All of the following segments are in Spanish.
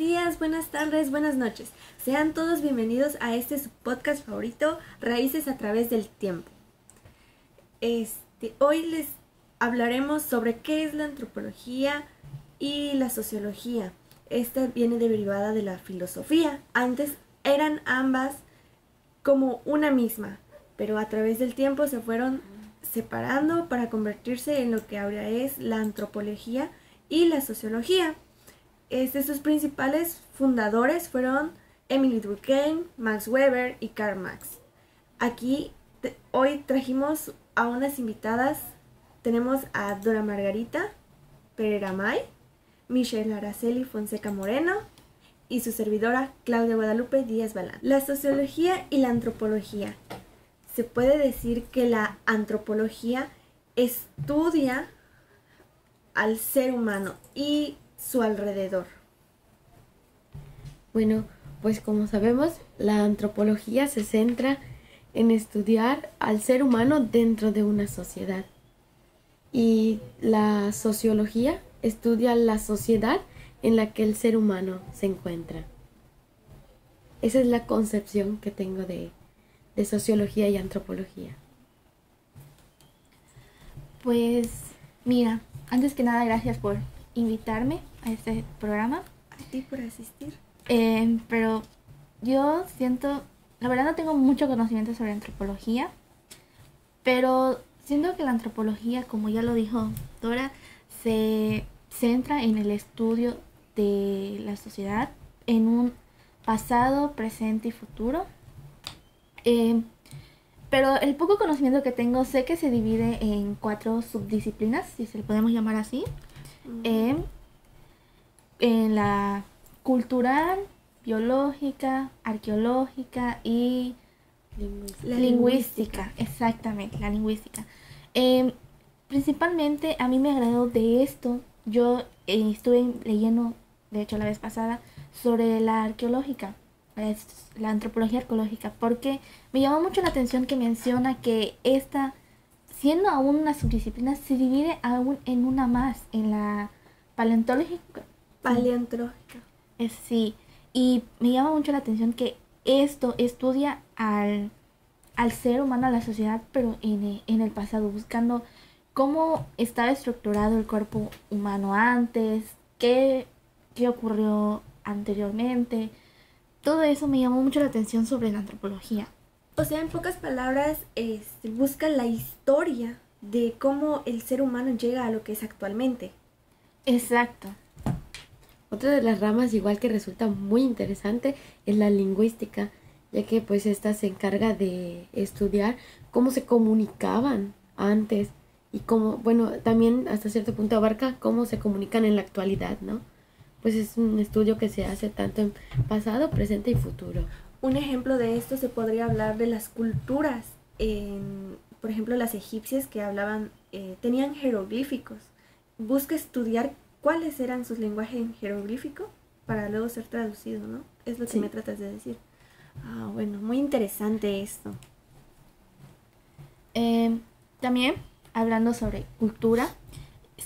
días, buenas tardes, buenas noches. Sean todos bienvenidos a este su podcast favorito, Raíces a través del tiempo. Hoy les hablaremos sobre qué es la antropología y la sociología. Esta viene derivada de la filosofía. Antes eran ambas como una misma, pero a través del tiempo se fueron separando para convertirse en lo que ahora es la antropología y la sociología. Sus principales fundadores fueron Emily Durkheim, Max Weber y Karl Marx. Hoy trajimos a unas invitadas. Tenemos a Dora Margarita Pereira May, Michelle Araceli Fonseca Moreno y su servidora Claudia Guadalupe Díaz Balán. La sociología y la antropología. Se puede decir que la antropología estudia al ser humano y su alrededor. Bueno, pues como sabemos, la antropología se centra en estudiar al ser humano dentro de una sociedad. Y la sociología estudia la sociedad en la que el ser humano se encuentra. Esa es la concepción que tengo de sociología y antropología. Pues mira, antes que nada gracias por invitarme a este programa. A ti por asistir. Pero yo siento, la verdad no tengo mucho conocimiento sobre antropología, pero siento que la antropología, como ya lo dijo Dora, se centra en el estudio de la sociedad en un pasado, presente y futuro. Pero el poco conocimiento que tengo, sé que se divide en 4 subdisciplinas, si se le podemos llamar así. En la cultural, biológica, arqueológica y lingüística. Exactamente, la lingüística. Principalmente a mí me agradó de esto. Yo estuve leyendo, de hecho la vez pasada, sobre la arqueológica, la antropología arqueológica, porque me llamó mucho la atención que menciona que esta, siendo aún una subdisciplina, se divide aún en una más, en la paleontológica. Sí, y me llama mucho la atención que esto estudia al ser humano, a la sociedad, pero en el pasado, buscando cómo estaba estructurado el cuerpo humano antes, qué ocurrió anteriormente. Todo eso me llamó mucho la atención sobre la antropología. O sea, en pocas palabras, busca la historia de cómo el ser humano llega a lo que es actualmente. Exacto. Otra de las ramas igual que resulta muy interesante es la lingüística, ya que pues esta se encarga de estudiar cómo se comunicaban antes y cómo, bueno, también hasta cierto punto abarca cómo se comunican en la actualidad, ¿no? Pues es un estudio que se hace tanto en pasado, presente y futuro. Un ejemplo de esto se podría hablar de las culturas. Por ejemplo, las egipcias que hablaban, tenían jeroglíficos. Busca estudiar cuáles eran sus lenguajes en jeroglífico para luego ser traducido, ¿no? Es lo que me tratas de decir. Ah, bueno, muy interesante esto. También, hablando sobre cultura,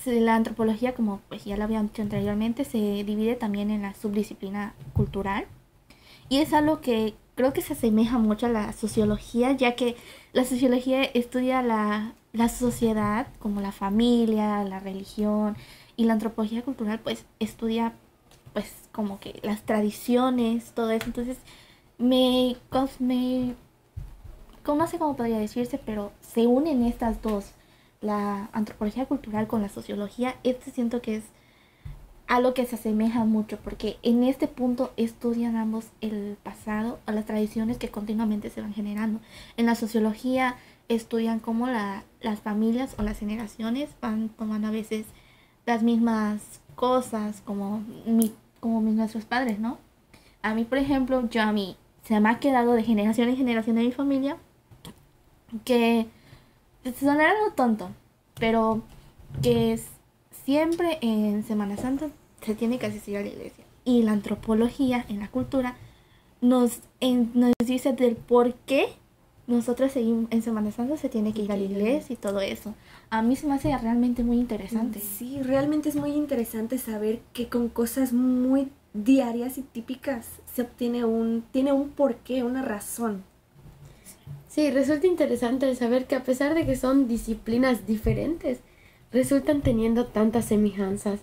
la antropología, como pues ya lo habían dicho anteriormente, se divide también en la subdisciplina cultural. Y es algo que creo que se asemeja mucho a la sociología, ya que la sociología estudia la sociedad, como la familia, la religión, y la antropología cultural pues estudia pues como que las tradiciones, todo eso. Entonces no sé cómo podría decirse, pero se unen estas dos, la antropología cultural con la sociología. Siento que es algo que se asemeja mucho, porque en este punto estudian ambos el pasado o las tradiciones que continuamente se van generando. En la sociología estudian cómo las familias o las generaciones van tomando a veces las mismas cosas como nuestros padres, ¿no? A mí, por ejemplo, se me ha quedado de generación en generación de mi familia que sonará algo tonto, pero que siempre en Semana Santa se tiene que asistir a la iglesia. Y la antropología en la cultura nos dice del por qué nosotros seguimos en Semana Santa, se tiene que ir a la iglesia y todo eso. A mí se me hace realmente muy interesante. Sí, realmente es muy interesante saber que con cosas muy diarias y típicas se obtiene tiene un porqué, una razón. Sí, resulta interesante el saber que a pesar de que son disciplinas diferentes, resultan teniendo tantas semejanzas,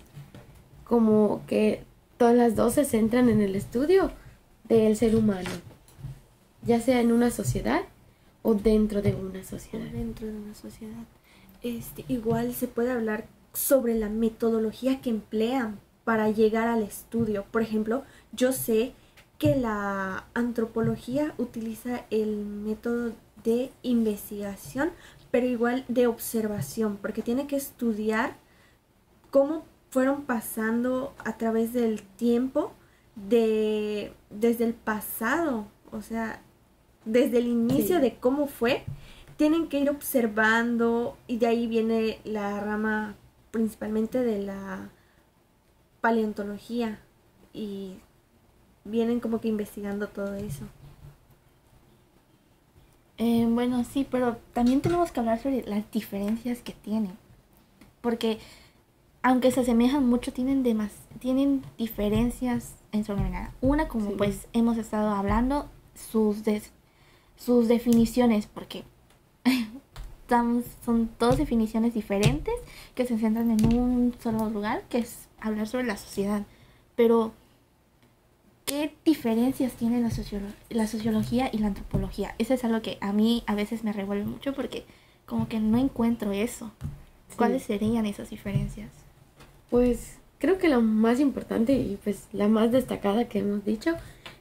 como que todas las dos se centran en el estudio del ser humano, ya sea en una sociedad o dentro de una sociedad. Dentro de una sociedad. Igual se puede hablar sobre la metodología que emplean para llegar al estudio. Por ejemplo, yo sé que la antropología utiliza el método de investigación, pero igual de observación, porque tiene que estudiar cómo fueron pasando a través del tiempo desde el pasado, o sea, desde el inicio de cómo fue, tienen que ir observando, y de ahí viene la rama principalmente de la paleontología, y vienen como que investigando todo eso. Bueno, sí, pero también tenemos que hablar sobre las diferencias que tienen. Porque aunque se asemejan mucho, tienen diferencias en sobremanera. Una, como pues hemos estado hablando, sus definiciones, porque son dos definiciones diferentes que se centran en un solo lugar, que es hablar sobre la sociedad. Pero ¿qué diferencias tienen la sociología y la antropología? Eso es algo que a mí a veces me revuelve mucho, porque como que no encuentro eso. ¿Cuáles serían esas diferencias? Pues creo que la más importante y pues la más destacada que hemos dicho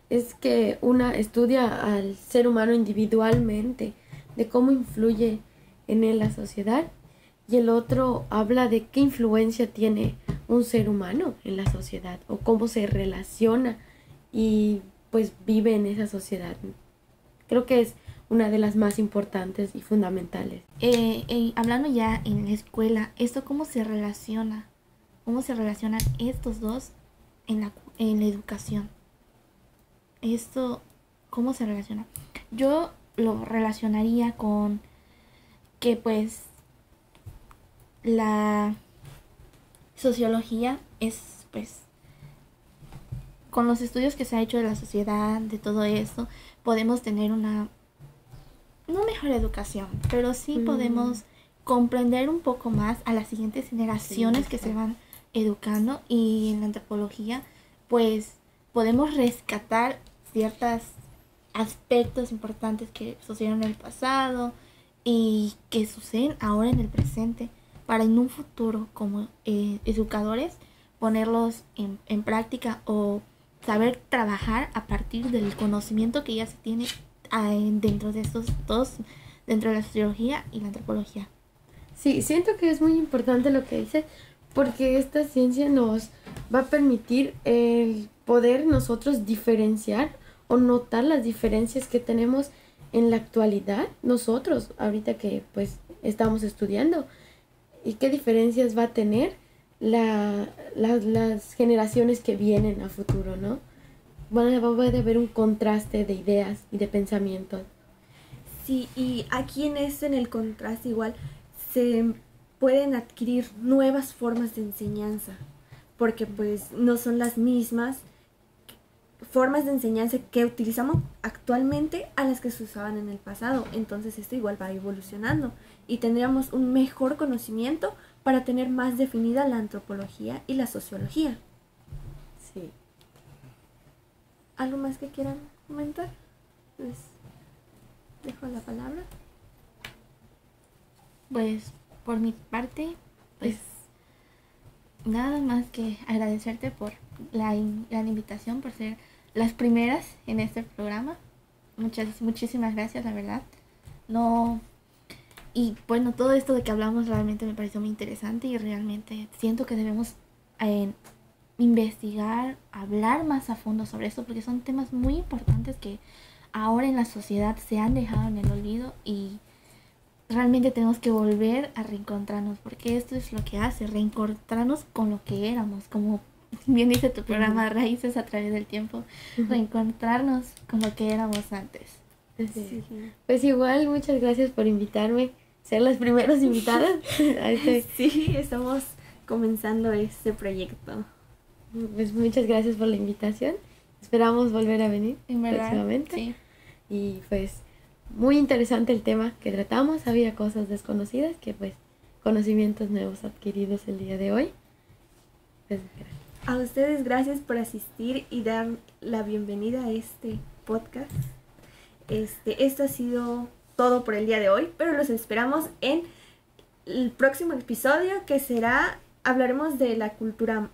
es que una estudia al ser humano individualmente, de cómo influye en él la sociedad, y el otro habla de qué influencia tiene un ser humano en la sociedad o cómo se relaciona y pues vive en esa sociedad. Creo que es una de las más importantes y fundamentales. Hablando ya en la escuela, ¿esto cómo se relaciona? ¿Cómo se relacionan estos dos en la educación? ¿Esto cómo se relaciona? Yo lo relacionaría con que pues la sociología es pues con los estudios que se ha hecho de la sociedad, de todo esto, podemos tener una no mejor educación, pero sí podemos comprender un poco más a las siguientes generaciones que se van educando. Y en la antropología pues podemos rescatar ciertos aspectos importantes que sucedieron en el pasado y que suceden ahora en el presente, para en un futuro como educadores ponerlos en práctica o saber trabajar a partir del conocimiento que ya se tiene dentro de estos dos, dentro de la sociología y la antropología. Sí, siento que es muy importante lo que dice, porque esta ciencia nos va a permitir el poder nosotros diferenciar o notar las diferencias que tenemos en la actualidad, nosotros ahorita que pues estamos estudiando, y qué diferencias va a tener las generaciones que vienen a futuro, ¿no? Va a haber un contraste de ideas y de pensamientos. Sí, y aquí en el contraste igual se pueden adquirir nuevas formas de enseñanza, porque pues no son las mismas formas de enseñanza que utilizamos actualmente a las que se usaban en el pasado. Entonces esto igual va evolucionando y tendríamos un mejor conocimiento para tener más definida la antropología y la sociología. Sí. ¿Algo más que quieran comentar? Les dejo la palabra. Pues por mi parte, pues nada más que agradecerte por la invitación, por ser las primeras en este programa. Muchísimas gracias, la verdad. Y bueno, todo esto de que hablamos realmente me pareció muy interesante, y realmente siento que debemos investigar, hablar más a fondo sobre esto, porque son temas muy importantes que ahora en la sociedad se han dejado en el olvido, y realmente tenemos que volver a reencontrarnos, porque esto es lo que hace, reencontrarnos con lo que éramos, como bien dice tu programa, Raíces a través del tiempo, reencontrarnos con lo que éramos antes. Sí. Pues igual, muchas gracias por invitarme, ser las primeras invitadas a este. Sí, estamos comenzando este proyecto. Pues muchas gracias por la invitación. Esperamos volver a venir En verdad, próximamente. sí. Y pues muy interesante el tema que tratamos. Había cosas desconocidas que pues conocimientos nuevos adquiridos el día de hoy. Pues gracias. A ustedes gracias por asistir y dar la bienvenida a este podcast. Esto ha sido todo por el día de hoy, pero los esperamos en el próximo episodio que será, hablaremos de la cultura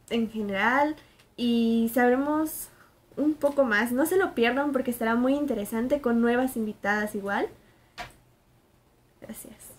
en general y sabremos un poco más. No se lo pierdan porque estará muy interesante con nuevas invitadas igual. Gracias.